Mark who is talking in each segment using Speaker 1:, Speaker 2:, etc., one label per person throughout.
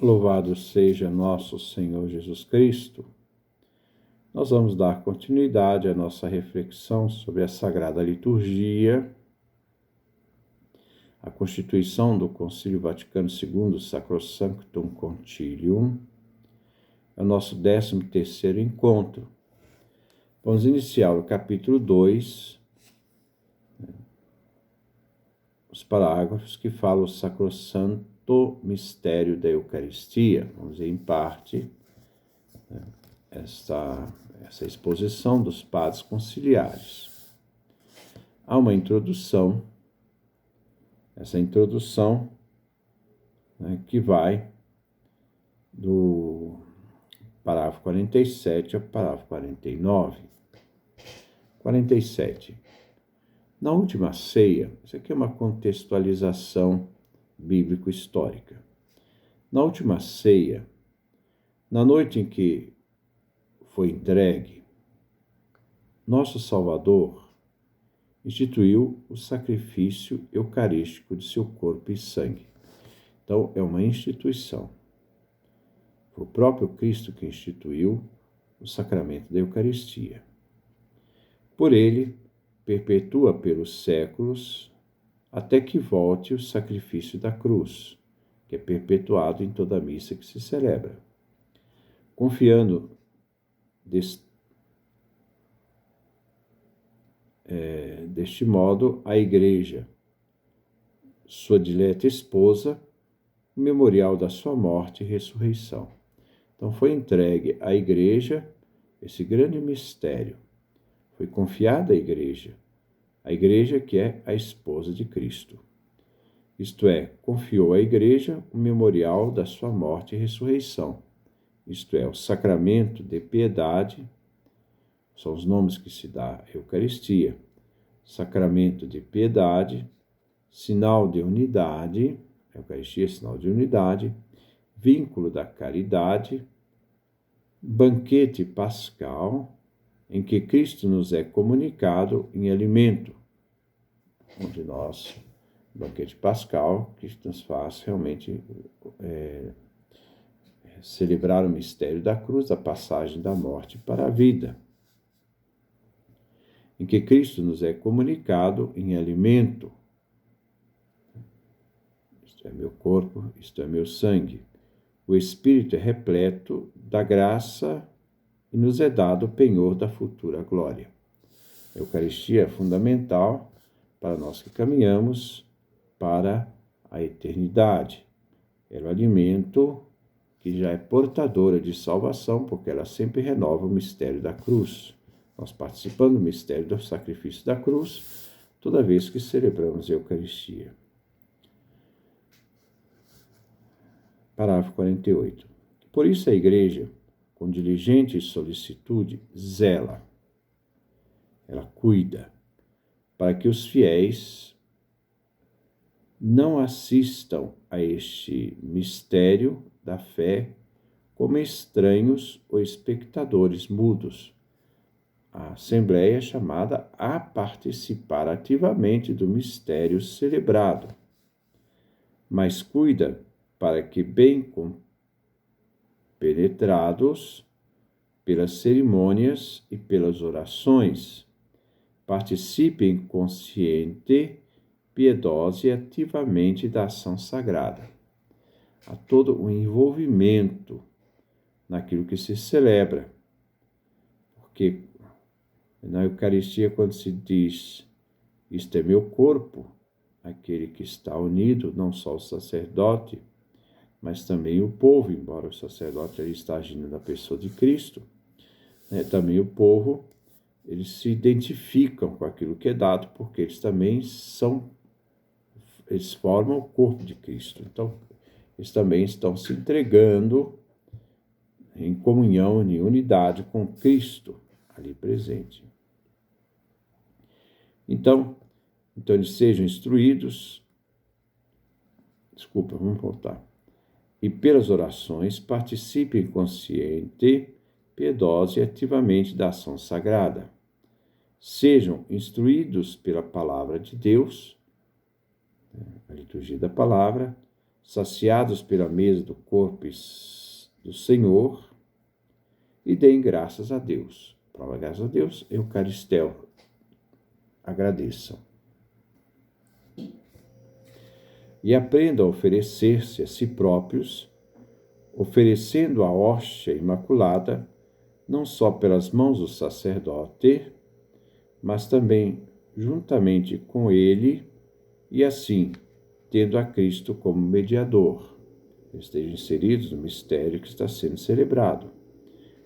Speaker 1: Louvado seja nosso Senhor Jesus Cristo. Nós vamos dar continuidade à nossa reflexão sobre a Sagrada Liturgia, a constituição do Concílio Vaticano II, Sacrosanctum Concilium. É o nosso 13º encontro. Vamos iniciar o capítulo 2, os parágrafos que falam o Sacrosanto Mistério da Eucaristia. Vamos ver em parte essa exposição dos padres conciliares. Há uma introdução, essa introdução que vai do parágrafo 47 ao parágrafo 49. 47. Na última ceia, isso aqui é uma contextualização bíblico-histórica. Na última ceia, na noite em que foi entregue, nosso Salvador instituiu o sacrifício eucarístico de seu corpo e sangue. Então, é uma instituição. Foi o próprio Cristo que instituiu o sacramento da Eucaristia. Por ele, perpetua pelos séculos, até que volte o sacrifício da cruz, que é perpetuado em toda a missa que se celebra. Confiando deste modo à Igreja, sua dileta esposa, o memorial da sua morte e ressurreição. Então foi entregue à Igreja esse grande mistério. Foi confiada à Igreja que é a esposa de Cristo. Isto é, confiou à Igreja o memorial da sua morte e ressurreição. Isto é, o sacramento de piedade, são os nomes que se dá à Eucaristia. Sacramento de piedade, sinal de unidade, a Eucaristia é sinal de unidade, vínculo da caridade, banquete pascal, em que Cristo nos é comunicado em alimento, onde nós, banquete pascal, Cristo nos faz realmente celebrar o mistério da cruz, a passagem da morte para a vida, em que Cristo nos é comunicado em alimento. Isto é meu corpo, isto é meu sangue. O Espírito é repleto da graça e nos é dado o penhor da futura glória. A Eucaristia é fundamental para nós que caminhamos para a eternidade. É o alimento que já é portadora de salvação, porque ela sempre renova o mistério da cruz. Nós participando do mistério do sacrifício da cruz, toda vez que celebramos a Eucaristia. Parágrafo 48. Por isso a Igreja, com diligente solicitude, zela, ela cuida, para que os fiéis não assistam a este mistério da fé como estranhos ou espectadores mudos. A Assembleia é chamada a participar ativamente do mistério celebrado, mas cuida para que, bem penetrados pelas cerimônias e pelas orações, participem consciente, piedosa e ativamente da ação sagrada. Há todo um envolvimento naquilo que se celebra, porque na Eucaristia, quando se diz, isto é meu corpo, aquele que está unido, não só o sacerdote, mas também o povo, embora o sacerdote ali está agindo na pessoa de Cristo, também o povo, eles se identificam com aquilo que é dado, porque eles também eles formam o corpo de Cristo. Então, eles também estão se entregando em comunhão, em unidade com Cristo ali presente. Então eles sejam instruídos, vamos voltar, e pelas orações participem consciente, piedosa e ativamente da ação sagrada. Sejam instruídos pela palavra de Deus, a liturgia da palavra, saciados pela mesa do corpo do Senhor, e deem graças a Deus. Prova graças a Deus, Eucaristel. Agradeçam. E aprendam a oferecer-se a si próprios, oferecendo a hóstia imaculada, não só pelas mãos do sacerdote, mas também juntamente com ele, e assim, tendo a Cristo como mediador, estejam inseridos no mistério que está sendo celebrado.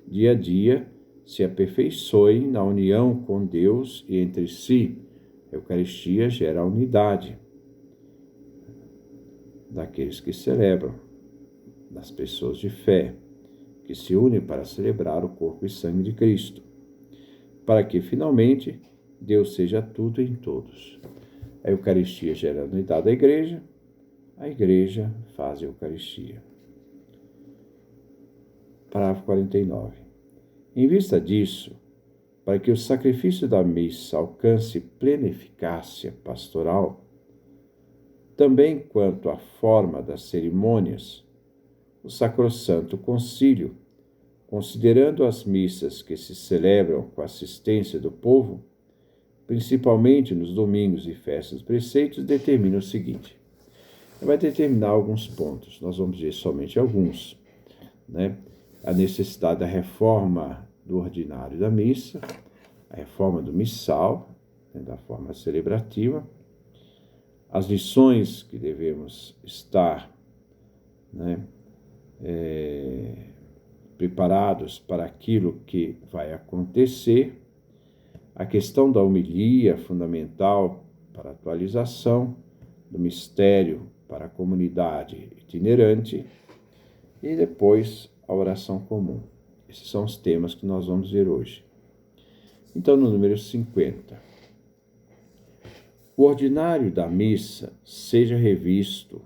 Speaker 1: Dia a dia, se aperfeiçoem na união com Deus e entre si. A Eucaristia gera a unidade daqueles que celebram, das pessoas de fé, que se unem para celebrar o corpo e sangue de Cristo, para que, finalmente, Deus seja tudo em todos. A Eucaristia gera a unidade da Igreja, a Igreja faz a Eucaristia. Parágrafo 49. Em vista disso, para que o sacrifício da missa alcance plena eficácia pastoral, também quanto à forma das cerimônias, o Sacrosanto Concílio, considerando as missas que se celebram com a assistência do povo, principalmente nos domingos e festas preceitos, determina o seguinte. Vai determinar alguns pontos, nós vamos ver somente alguns, A necessidade da reforma do ordinário da missa, a reforma do missal, da forma celebrativa, as lições que devemos estar preparados para aquilo que vai acontecer, a questão da homilia fundamental para a atualização do mistério para a comunidade itinerante e depois a oração comum. Esses são os temas que nós vamos ver hoje. Então, no número 50. O ordinário da missa seja revisto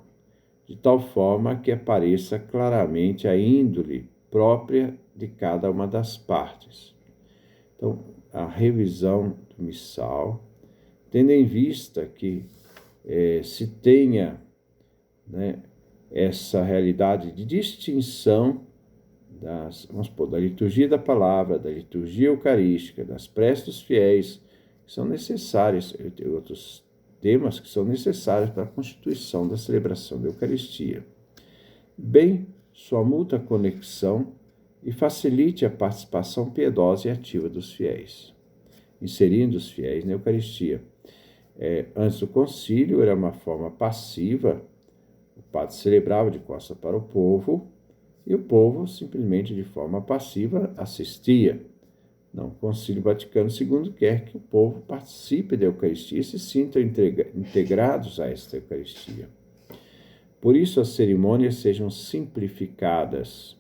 Speaker 1: de tal forma que apareça claramente a índole própria de cada uma das partes. Então, a revisão do missal, tendo em vista que se tenha essa realidade de distinção da liturgia da palavra, da liturgia eucarística, das preces dos fiéis, que são necessárias, e outros temas que são necessários para a constituição da celebração da Eucaristia. Bem, sua mútua conexão e facilite a participação piedosa e ativa dos fiéis, inserindo os fiéis na Eucaristia. Antes do concílio, era uma forma passiva, o padre celebrava de costas para o povo, e o povo, simplesmente de forma passiva, assistia. Não, o Concílio Vaticano II quer que o povo participe da Eucaristia e se sintam integrados a esta Eucaristia. Por isso, as cerimônias sejam simplificadas,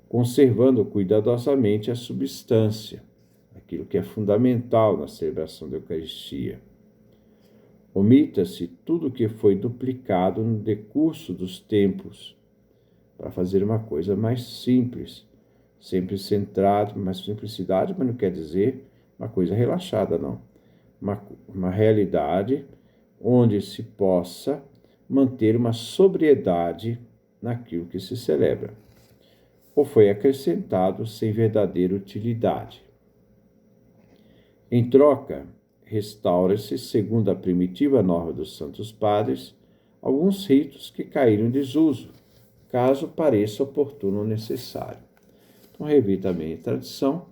Speaker 1: conservando cuidadosamente a substância, aquilo que é fundamental na celebração da Eucaristia. Omita-se tudo o que foi duplicado no decurso dos tempos, para fazer uma coisa mais simples, sempre centrado, mais simplicidade, mas não quer dizer uma coisa relaxada, não. Uma realidade onde se possa manter uma sobriedade naquilo que se celebra. Ou foi acrescentado sem verdadeira utilidade. Em troca, restaura-se, segundo a primitiva norma dos Santos Padres, alguns ritos que caíram em desuso, caso pareça oportuno ou necessário. Então, rever também a tradição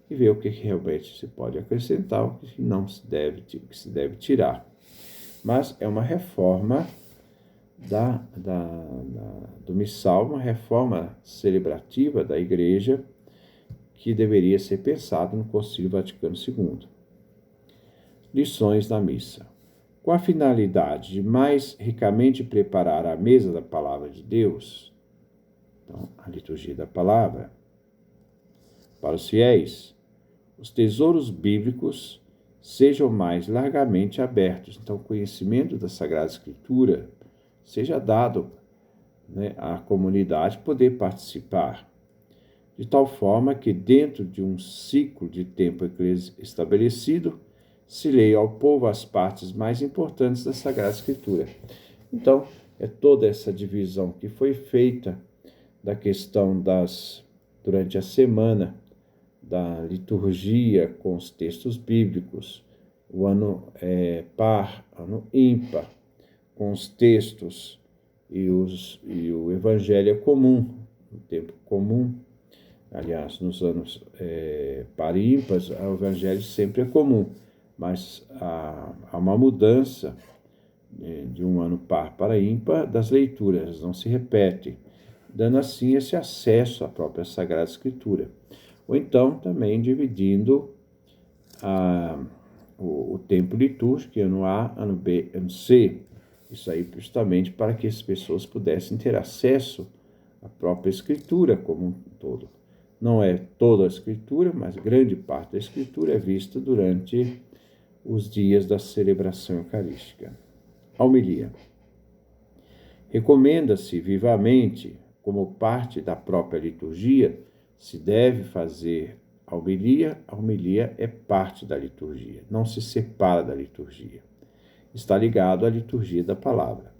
Speaker 1: e ver o que realmente se pode acrescentar, o que não se deve, o que se deve tirar. Mas é uma reforma do missal, uma reforma celebrativa da Igreja que deveria ser pensada no Concílio Vaticano II. Lições da missa. Com a finalidade de mais ricamente preparar a mesa da Palavra de Deus, então, a liturgia da palavra, para os fiéis, os tesouros bíblicos sejam mais largamente abertos. Então, o conhecimento da Sagrada Escritura seja dado à comunidade poder participar, de tal forma que, dentro de um ciclo de tempo estabelecido, se leia ao povo as partes mais importantes da Sagrada Escritura. Então, é toda essa divisão que foi feita da questão durante a semana, da liturgia com os textos bíblicos, o ano par, ano ímpar, com os textos e o evangelho é comum, o tempo comum. Aliás, nos anos par e ímpares, o evangelho sempre é comum, mas há uma mudança de um ano par para ímpar das leituras, não se repete, dando assim esse acesso à própria Sagrada Escritura. Ou então também dividindo o tempo litúrgico, ano A, ano B, ano C. Isso aí justamente para que as pessoas pudessem ter acesso à própria Escritura como um todo. Não é toda a Escritura, mas grande parte da Escritura é vista durante os dias da celebração eucarística. A homilia. Recomenda-se vivamente, como parte da própria liturgia, se deve fazer a homilia é parte da liturgia, não se separa da liturgia. Está ligado à liturgia da palavra.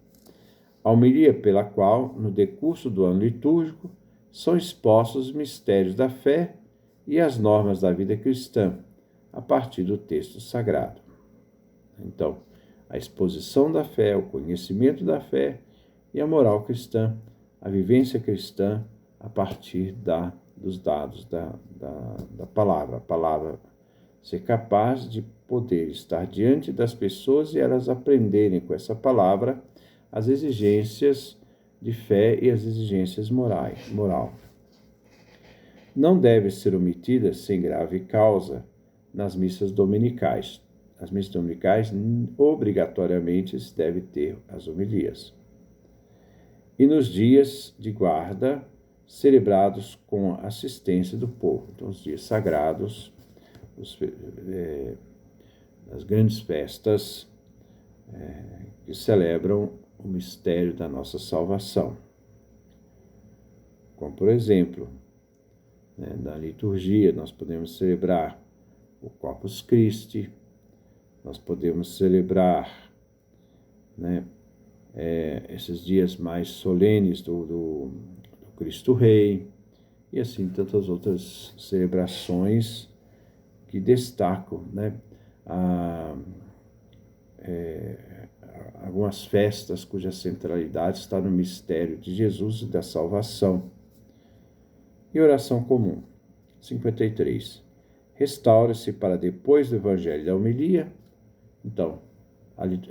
Speaker 1: A homilia pela qual, no decurso do ano litúrgico, são expostos os mistérios da fé e as normas da vida cristã, a partir do texto sagrado. Então, a exposição da fé, o conhecimento da fé e a moral cristã, a vivência cristã a partir dos dados da palavra. A palavra ser capaz de poder estar diante das pessoas e elas aprenderem com essa palavra as exigências de fé e as exigências moral. Não deve ser omitida sem grave causa nas missas dominicais. As missas dominicais, obrigatoriamente, se deve ter as homilias. E nos dias de guarda, celebrados com a assistência do povo. Então, os dias sagrados, as grandes festas que celebram o mistério da nossa salvação. Como, por exemplo, na liturgia, nós podemos celebrar o Corpus Christi, nós podemos celebrar esses dias mais solenes do Cristo Rei, e assim tantas outras celebrações que destacam algumas festas cuja centralidade está no mistério de Jesus e da salvação. E oração comum. 53. Restaura-se para depois do Evangelho da homilia. Então,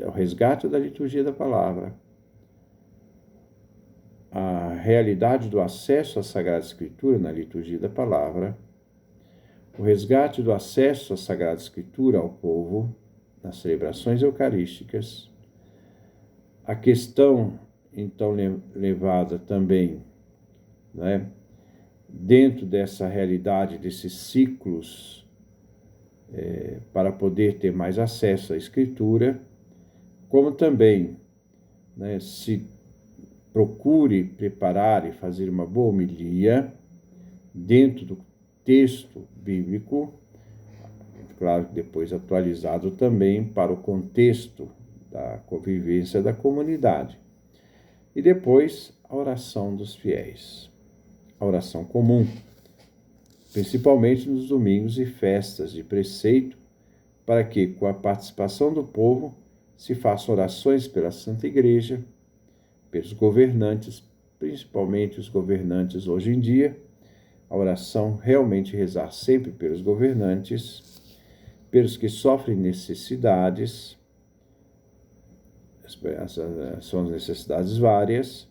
Speaker 1: o resgate da liturgia da palavra, a realidade do acesso à Sagrada Escritura na liturgia da palavra, o resgate do acesso à Sagrada Escritura ao povo nas celebrações eucarísticas, a questão, então, levada também, dentro dessa realidade, desses ciclos, para poder ter mais acesso à Escritura, como também se procure preparar e fazer uma boa homilia dentro do texto bíblico, claro que depois atualizado também para o contexto da convivência da comunidade. E depois a oração dos fiéis, a oração comum, principalmente nos domingos e festas de preceito, para que, com a participação do povo, se façam orações pela Santa Igreja, pelos governantes, principalmente os governantes hoje em dia, a oração realmente rezar sempre pelos governantes, pelos que sofrem necessidades, são as necessidades várias,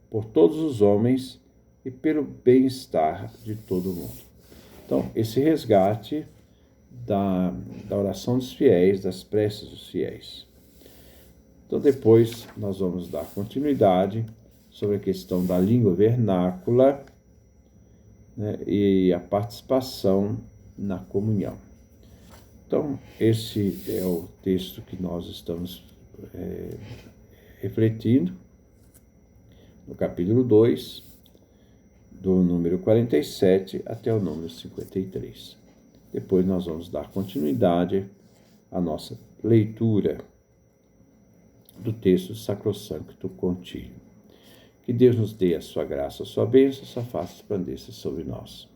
Speaker 1: por todos os homens e pelo bem-estar de todo mundo. Então, esse resgate da oração dos fiéis, das preces dos fiéis. Então, depois nós vamos dar continuidade sobre a questão da língua vernácula, e a participação na comunhão. Então, esse é o texto que nós estamos refletindo, no capítulo 2, do número 47 até o número 53. Depois nós vamos dar continuidade à nossa leitura do texto Sacrosancto Concílio. Que Deus nos dê a sua graça, a sua bênção, a sua face resplandeça sobre nós.